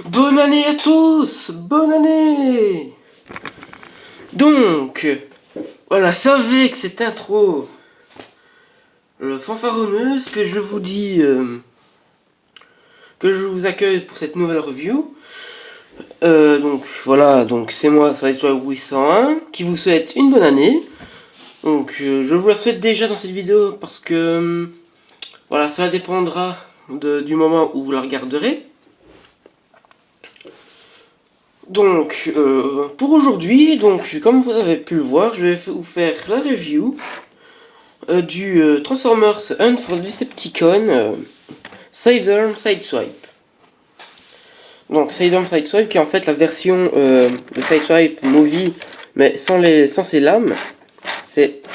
Bonne année à tous! Bonne année! Donc, voilà, c'est avec cette intro fanfaronneuse que je vous dis que je vous accueille pour cette nouvelle review. Donc voilà, donc c'est moi, ça va être 801 qui vous souhaite une bonne année. Donc je vous la souhaite déjà dans cette vidéo parce que voilà, ça dépendra du moment où vous la regarderez. Donc, pour aujourd'hui, donc comme vous avez pu le voir, je vais vous faire la review du Transformers Hunt for Decepticon Sidearm Sideswipe. Donc, Sidearm Sideswipe qui est en fait la version de Sideswipe Movie, mais sans ses lames.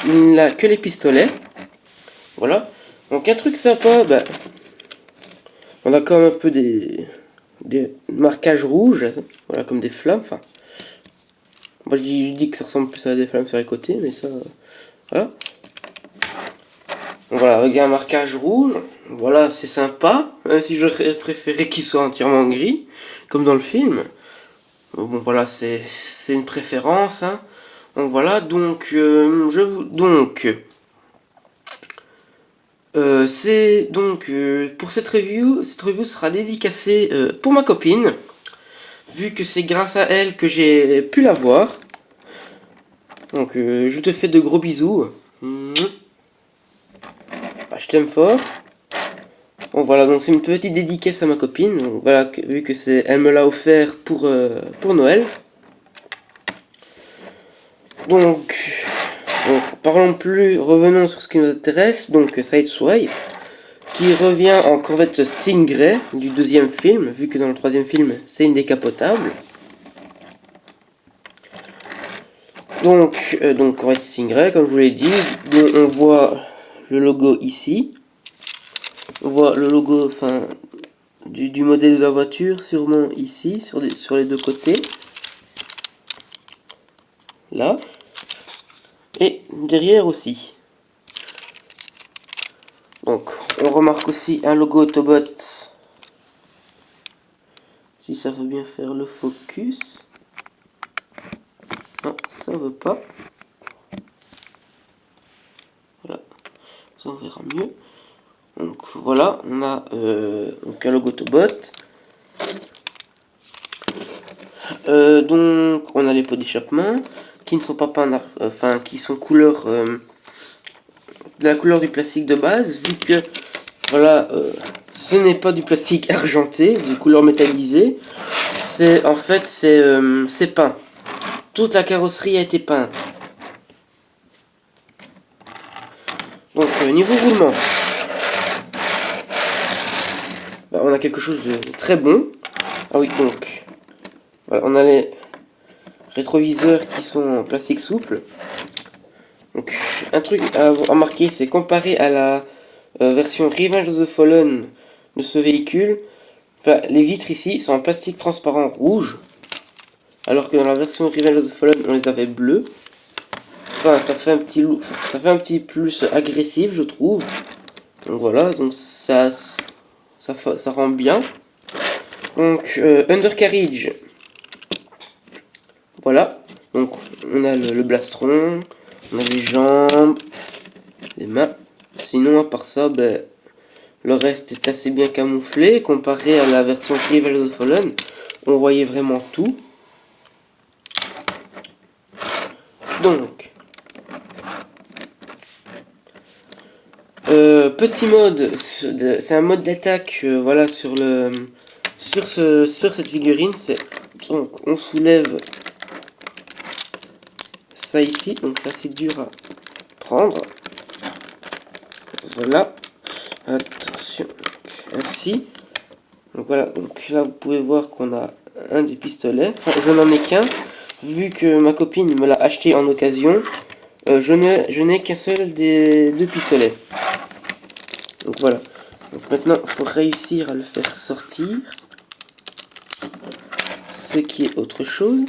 Il n'a que les pistolets. Voilà. Donc, un truc sympa, bah, on a quand même un peu des marquages rouges, voilà, comme des flammes. Enfin, moi je dis que ça ressemble plus à des flammes sur les côtés, mais ça, voilà. Donc voilà, avec un marquage rouge, voilà, c'est sympa, même si j'aurais préféré qu'il soit entièrement gris, comme dans le film. Bon voilà, c'est une préférence, hein. Donc voilà, c'est donc pour cette review sera dédicacée pour ma copine, vu que c'est grâce à elle que j'ai pu la voir. Donc je te fais de gros bisous. Je t'aime fort. Bon voilà, donc c'est une petite dédicace à ma copine. Donc, voilà, vu que elle me l'a offert pour Noël. Donc, parlons plus, revenons sur ce qui nous intéresse. Donc Sideswipe, qui revient en Corvette Stingray du deuxième film, vu que dans le troisième film c'est une décapotable. Donc Corvette Stingray, comme je vous l'ai dit, on voit le logo ici. On voit le logo du modèle de la voiture, sûrement ici, sur les deux côtés. Là. Et derrière aussi. Donc, on remarque aussi un logo Autobot. Si ça veut bien faire le focus. Non, ça veut pas. Voilà. Ça on verra mieux. Donc voilà, on a un logo Autobot. Donc on a les pots d'échappement qui ne sont pas peints, qui sont couleur de la couleur du plastique de base, vu que voilà, ce n'est pas du plastique argenté, de couleur métallisée. En fait c'est peint. Toute la carrosserie a été peinte. Donc niveau roulement, bah, on a quelque chose de très bon. Ah oui, donc voilà, on a les rétroviseurs qui sont en plastique souple. Donc un truc à remarquer, c'est comparé à la version Revenge of the Fallen de ce véhicule, les vitres ici sont en plastique transparent rouge, alors que dans la version Revenge of the Fallen on les avait bleues. Enfin, ça fait un petit plus agressif, je trouve. Donc voilà, donc ça rend bien. Donc undercarriage, voilà. Donc on a le blastron, on a les jambes, les mains. Sinon à part ça, ben, le reste est assez bien camouflé comparé à la version Revenge of the Fallen. On voyait vraiment tout. Donc petit mode, c'est un mode d'attaque, voilà, sur cette figurine. Donc on soulève ça ici, donc ça c'est dur à prendre. Voilà, attention, ainsi. Donc voilà, donc là vous pouvez voir qu'on a un des pistolets. Enfin, je n'en ai qu'un, vu que ma copine me l'a acheté en occasion. Je n'ai qu'un seul des deux pistolets. Donc voilà. Donc maintenant, il faut réussir à le faire sortir. Ce qui est autre chose.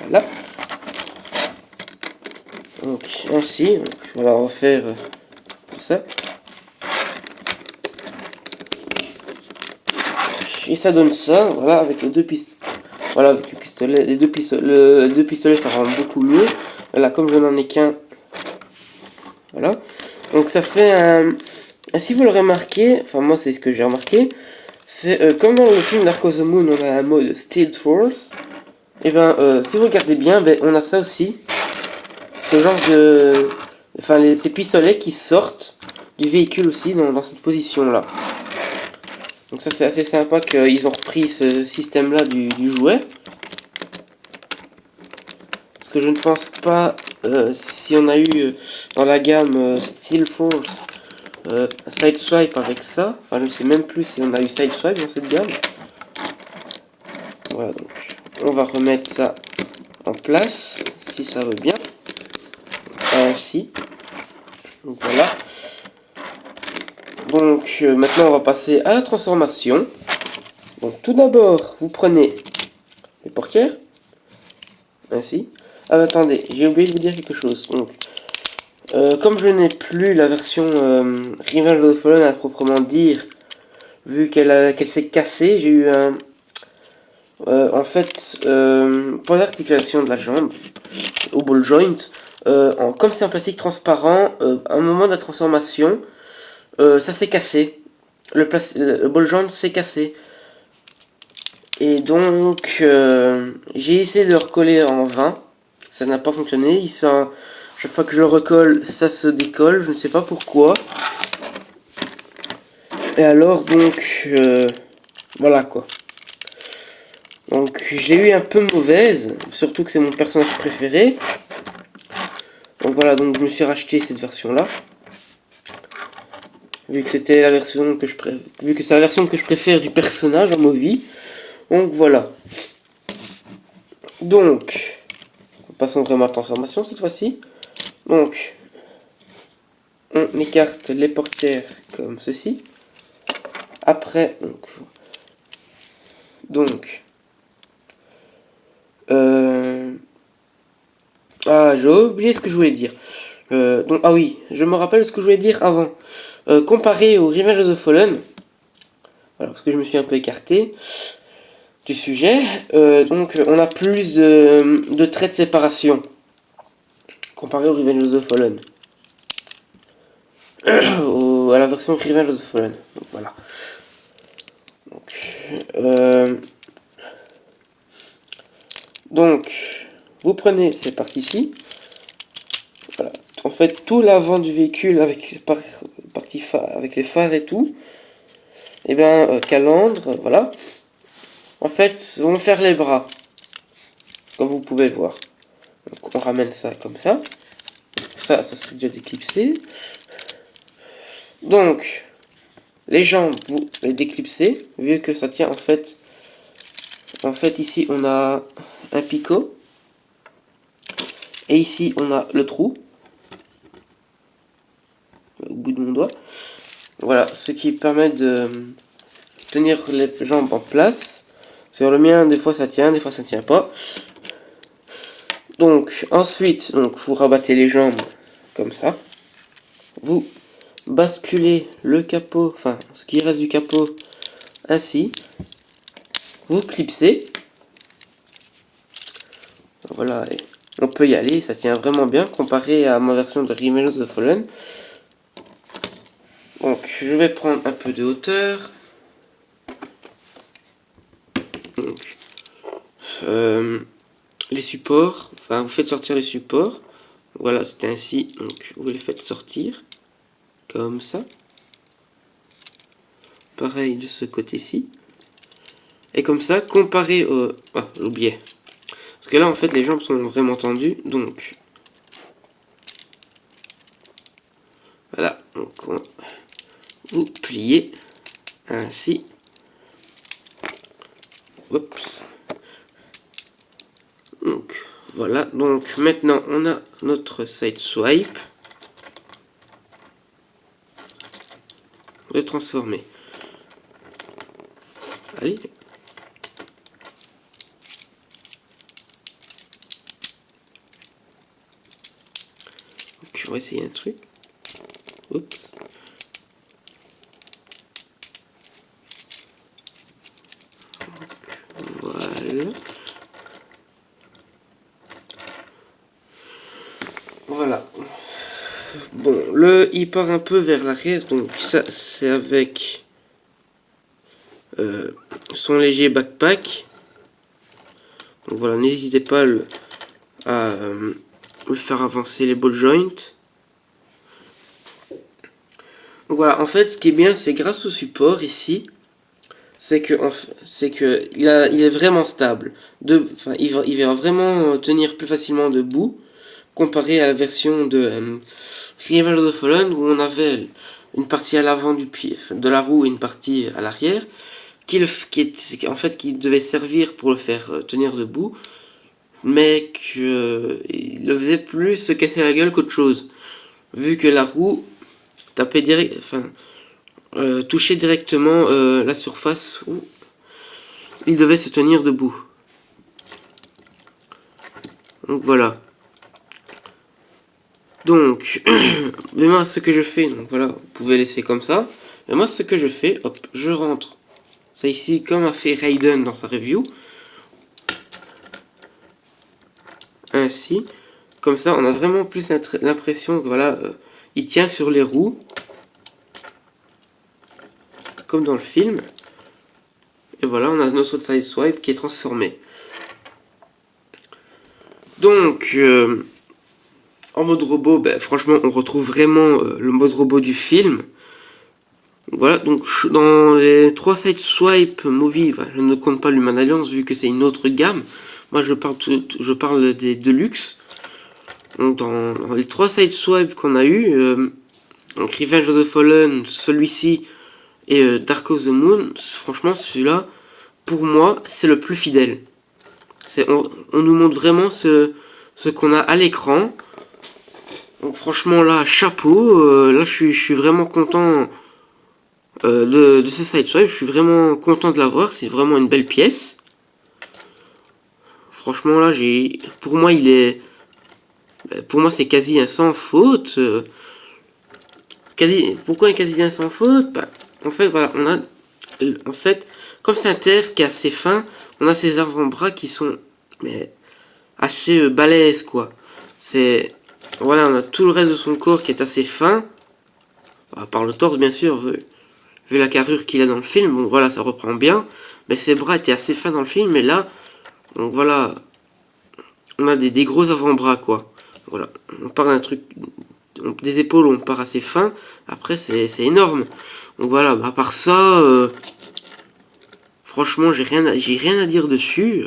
Voilà. Donc ainsi. Donc, voilà, on va faire comme ça. et ça donne ça, voilà, avec les deux pistolets. Voilà, avec le pistolet, les deux pistolets, ça rend beaucoup mieux. Voilà, comme je n'en ai qu'un. Voilà. Donc ça fait un... Si vous le remarquez, enfin moi c'est ce que j'ai remarqué, c'est comme dans le film Dark of the Moon, on a un mode Stealth Force. Et ben, si vous regardez bien, ben, on a ça aussi. Ce genre de... Enfin, ces pistolets qui sortent du véhicule aussi dans cette position-là. Donc ça c'est assez sympa qu'ils ont repris ce système-là du jouet. Parce que je ne pense pas, si on a eu dans la gamme Steel Force Side Swipe avec ça. Enfin, je ne sais même plus si on a eu Side Swipe dans cette gamme. Voilà, donc on va remettre ça en place, si ça veut bien. Ainsi. Donc voilà. Donc maintenant on va passer à la transformation. Donc tout d'abord, vous prenez les portières. Ainsi. Ah, attendez, j'ai oublié de vous dire quelque chose. Donc, comme je n'ai plus la version Revenge of the Fallen à proprement dire, vu qu'elle s'est cassée, j'ai eu un... en fait, pour l'articulation de la jambe, au ball joint, comme c'est un plastique transparent, à un moment de la transformation, ça s'est cassé. Le ball joint s'est cassé. Et donc, j'ai essayé de le recoller en vain. Ça n'a pas fonctionné. Chaque fois que je le recolle, ça se décolle. Je ne sais pas pourquoi. Et alors, donc, voilà quoi. Donc, j'ai eu un peu mauvaise. Surtout que c'est mon personnage préféré. Donc voilà, donc je me suis racheté cette version-là. Vu que c'était la version que vu que c'est la version que je préfère du personnage en movie. Donc voilà. Donc, passons vraiment à la transformation cette fois-ci. Donc, on écarte les portières comme ceci. Après, ah, j'ai oublié ce que je voulais dire. Ah oui, je me rappelle ce que je voulais dire avant. Comparé au Revenge of the Fallen, alors parce que je me suis un peu écarté du sujet, donc on a plus de traits de séparation comparé au Revenge of the Fallen. À la version Revenge of the Fallen. Donc voilà. Donc, vous prenez ces parties-ci. Voilà. En fait, tout l'avant du véhicule avec avec les phares et tout. Et bien, calandre, voilà. En fait, on va faire les bras. Comme vous pouvez le voir. Donc, on ramène ça comme ça. Ça serait déjà déclipsé. Donc, les jambes, vous les déclipsez. Vu que ça tient en fait... En fait, ici, on a un picot. Et ici, on a le trou. Au bout de mon doigt. Voilà, ce qui permet de tenir les jambes en place. Sur le mien, des fois ça tient, des fois ça tient pas. Donc, ensuite, vous rabattez les jambes comme ça. Vous basculez le capot, enfin, ce qui reste du capot, ainsi. Vous clipsez. Voilà, et on peut y aller, ça tient vraiment bien comparé à ma version de Revenge of the Fallen. Donc, je vais prendre un peu de hauteur. Donc, les supports, enfin, vous faites sortir les supports. Voilà, c'est ainsi, donc vous les faites sortir, comme ça. Pareil de ce côté-ci. Et comme ça, comparé au... Ah, j'oubliais. Parce que là, en fait, les jambes sont vraiment tendues, donc... Voilà, donc vous pliez, ainsi. Oups. Donc, voilà, donc maintenant, on a notre side swipe. Le transformer. Allez. Donc, on va essayer un truc. Oups. Bon, il part un peu vers l'arrière, donc ça c'est avec son léger backpack. Donc voilà, n'hésitez pas à le faire avancer les ball joints. Donc voilà, en fait, ce qui est bien, c'est grâce au support ici, c'est que il est vraiment stable. Il va vraiment tenir plus facilement debout comparé à la version de Revenge of the Fallen où on avait une partie à l'avant du pied, de la roue et une partie à l'arrière, qui devait servir pour le faire tenir debout, mais il le faisait plus se casser la gueule qu'autre chose, vu que la roue tapait touchait directement la surface où il devait se tenir debout. Donc voilà. Donc, mais moi ce que je fais, donc voilà, vous pouvez laisser comme ça. Mais moi ce que je fais, hop, je rentre ça ici comme a fait Raiden dans sa review. Ainsi, comme ça on a vraiment plus l'impression que voilà, il tient sur les roues. Comme dans le film. Et voilà, on a notre side swipe qui est transformé. Donc, en mode robot, franchement, on retrouve vraiment le mode robot du film. Voilà, donc dans les 3 side swipe movie, je ne compte pas l'Human Alliance vu que c'est une autre gamme. Moi, je parle des Deluxe. Donc, dans les 3 side swipe qu'on a eu, donc Revenge of the Fallen, celui-ci et Dark of the Moon, franchement, celui-là, pour moi, c'est le plus fidèle. On nous montre vraiment ce qu'on a à l'écran. Donc franchement, là, chapeau. Là, je suis vraiment content de ce sideswipe. Je suis vraiment content de l'avoir. C'est vraiment une belle pièce. Franchement, là, pour moi, c'est quasi un sans faute. Pourquoi un quasi un sans faute? En fait, voilà, comme c'est un TF qui est assez fin, on a ses avant-bras qui sont assez balèzes, quoi. Voilà, on a tout le reste de son corps qui est assez fin, à part le torse bien sûr, vu la carrure qu'il a dans le film. Bon voilà, ça reprend bien, mais ses bras étaient assez fins dans le film, mais là, donc voilà, on a des gros avant-bras, quoi. Voilà, on part d'un truc, des épaules on part assez fin, après c'est énorme. Donc voilà, à part ça, franchement j'ai rien à dire dessus.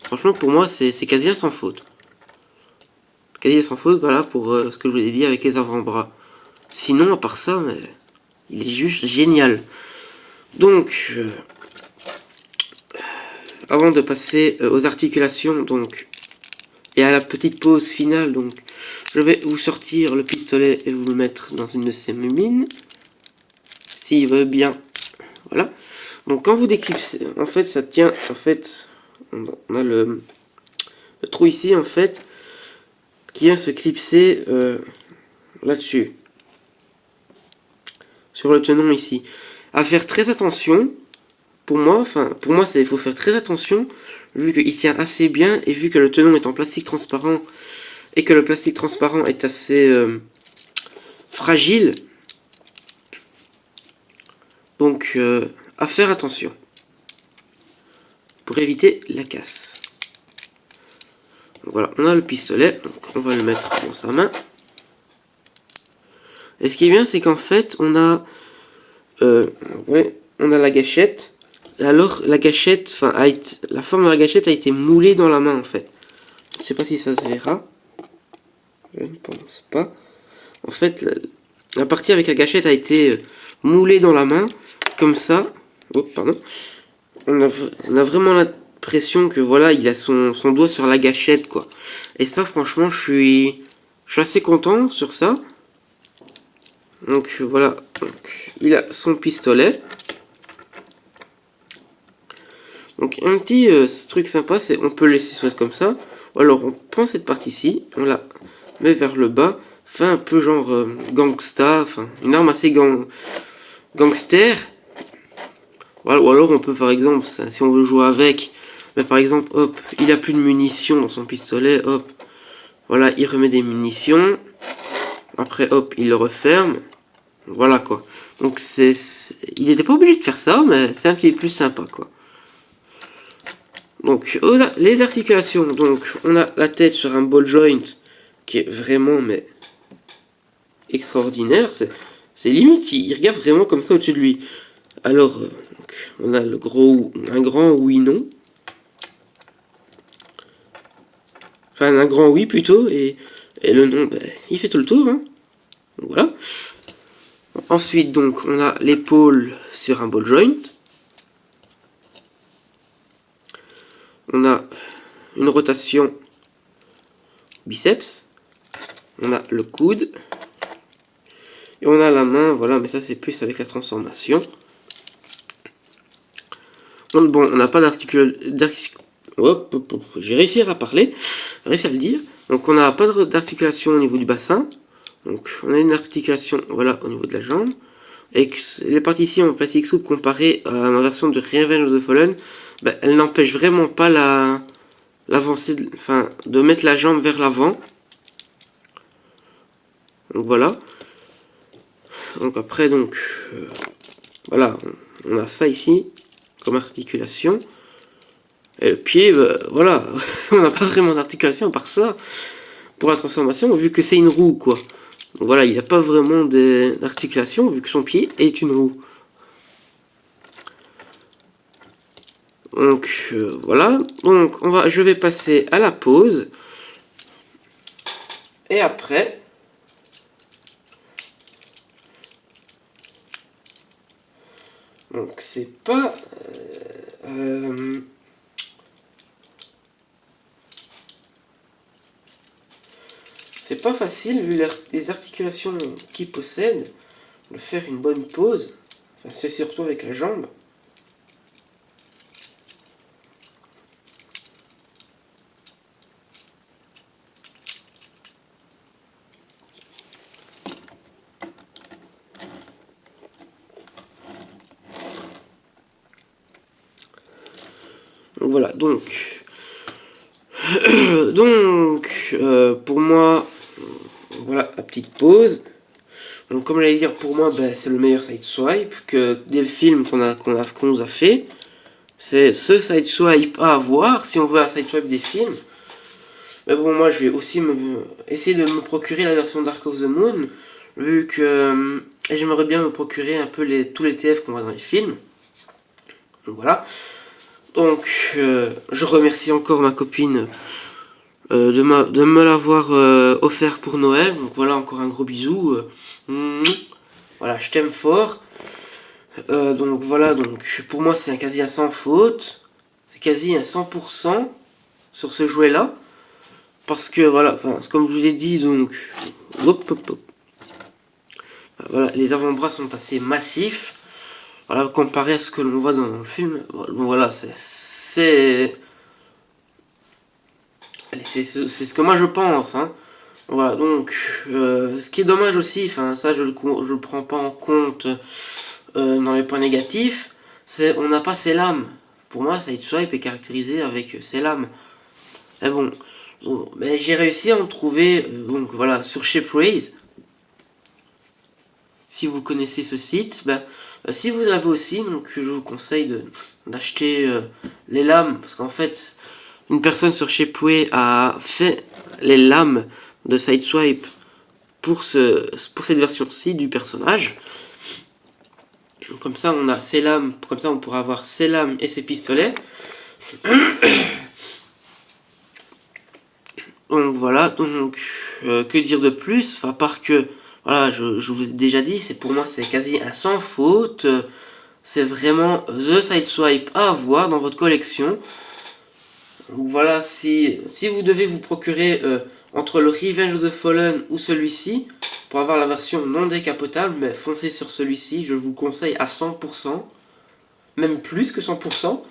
Franchement pour moi c'est quasi un sans faute. Quasi sans faute, voilà, pour ce que je vous ai dit avec les avant-bras. Sinon à part ça, il est juste génial. Donc, avant de passer aux articulations, donc, et à la petite pause finale, donc, je vais vous sortir le pistolet et vous le mettre dans une de ces mines. S'il veut bien. Voilà. Donc quand vous déclipsez, en fait ça tient, en fait, on a le trou ici en fait, qui vient se clipser là-dessus. Sur le tenon ici. À faire très attention, pour moi, il faut faire très attention, vu qu'il tient assez bien, et vu que le tenon est en plastique transparent, et que le plastique transparent est assez fragile. Donc, à faire attention. Pour éviter la casse. Donc voilà, on a le pistolet, donc on va le mettre dans sa main. Et ce qui est bien, c'est qu'en fait, on a la gâchette. Alors, la gâchette, la forme de la gâchette a été moulée dans la main, en fait. Je sais pas si ça se verra. Je ne pense pas. En fait, la partie avec la gâchette a été moulée dans la main, comme ça. Oh, pardon. On a vraiment l'impression que voilà, il a son doigt sur la gâchette, quoi. Et ça, franchement, je suis assez content sur ça. Donc voilà, donc, il a son pistolet. Donc un petit truc sympa, c'est on peut laisser soit comme ça. Ou alors on prend cette partie-ci, on la met vers le bas, fait un peu genre gangsta, enfin une arme assez gangster. Voilà, ou alors on peut par exemple, si on veut jouer avec, mais par exemple, hop, il a plus de munitions dans son pistolet, hop, voilà, il remet des munitions. Après, hop, il le referme. Voilà, quoi. Donc, il n'était pas obligé de faire ça, mais c'est un petit peu plus sympa, quoi. Donc, les articulations. Donc, on a la tête sur un ball joint qui est vraiment, mais extraordinaire. C'est limite, il regarde vraiment comme ça au-dessus de lui. Alors, donc, on a un grand oui-non. Enfin, un grand oui plutôt, et le non, ben, il fait tout le tour. Hein. Donc, voilà. Ensuite, donc, on a l'épaule sur un ball joint. On a une rotation biceps. On a le coude. Et on a la main, voilà, mais ça c'est plus avec la transformation. Donc bon, on n'a pas d'articule... J'ai réussi à parler, j'ai réussi à le dire. Donc on n'a pas d'articulation au niveau du bassin. Donc on a une articulation, voilà, au niveau de la jambe. Et les parties ici en plastique souple comparées à ma version de Revenge of the Fallen, ben, elle n'empêche vraiment pas l'avancée, enfin, de mettre la jambe vers l'avant. Donc voilà. Donc après, donc, voilà, on a ça ici comme articulation. Et le pied, voilà, on n'a pas vraiment d'articulation à part ça pour la transformation, vu que c'est une roue, quoi. Donc voilà, il n'y a pas vraiment d'articulation, vu que son pied est une roue. Donc voilà, donc je vais passer à la pause. Et après, donc c'est pas c'est pas facile vu les articulations qu'il possède de faire une bonne pause. Enfin, c'est surtout avec la jambe. Donc voilà, donc pour moi, voilà la petite pause. Donc comme j'allais dire, pour moi, ben, c'est le meilleur side swipe que des films qu'on nous a fait. C'est ce side swipe à avoir si on veut un side swipe des films. Mais bon, moi je vais aussi essayer de me procurer la version Dark of the Moon, vu que j'aimerais bien me procurer un peu tous les TF qu'on voit dans les films. Donc voilà. Donc je remercie encore ma copine de me l'avoir offert pour Noël. Donc voilà, encore un gros bisou. Voilà, je t'aime fort. Donc voilà, donc pour moi c'est quasi un sans faute. C'est quasi un 100% sur ce jouet là. Parce que voilà, enfin, comme je vous l'ai dit, donc voilà, les avant-bras sont assez massifs. Voilà, comparé à ce que l'on voit dans le film. Donc voilà, c'est ce que moi je pense. Hein. Voilà, donc ce qui est dommage aussi, enfin ça je le prends pas en compte dans les points négatifs, c'est on n'a pas ses lames. Pour moi, Sideswipe est caractérisé avec ses lames. Mais bon, mais j'ai réussi à en trouver donc voilà sur Shapeways. Si vous connaissez ce site, ben, si vous avez aussi, donc je vous conseille d'acheter les lames, parce qu'en fait, une personne sur Shapeway a fait les lames de Sideswipe pour cette version-ci du personnage. Comme ça, on a ses lames, comme ça on pourra avoir ses lames et ses pistolets. Donc voilà, donc que dire de plus, à part que voilà, je vous ai déjà dit, pour moi c'est quasi un sans faute. C'est vraiment the Sideswipe à avoir dans votre collection. Donc voilà, si vous devez vous procurer entre le Revenge of the Fallen ou celui-ci, pour avoir la version non décapotable, mais foncez sur celui-ci, je vous conseille à 100%, même plus que 100%.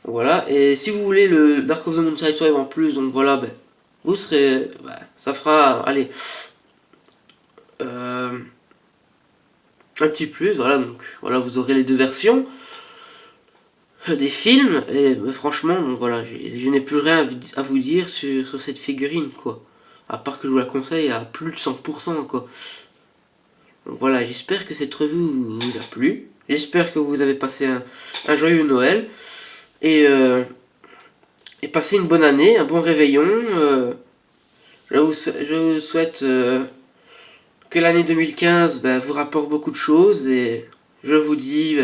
Voilà, et si vous voulez le Dark of the Moon Sideswipe en plus, donc voilà, ben, vous serez, ben, ça fera, allez, un petit plus, voilà, donc voilà, vous aurez les deux versions des films, et ben, franchement, donc voilà, je n'ai plus rien à vous dire sur cette figurine, quoi. À part que je vous la conseille à plus de 100%, quoi. Donc voilà, j'espère que cette revue vous a plu. J'espère que vous avez passé un joyeux Noël. Et passez une bonne année, un bon réveillon. Je vous souhaite que l'année 2015 vous rapporte beaucoup de choses. Et je vous dis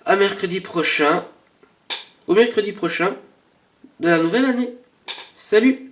à mercredi prochain. Au mercredi prochain de la nouvelle année. Salut!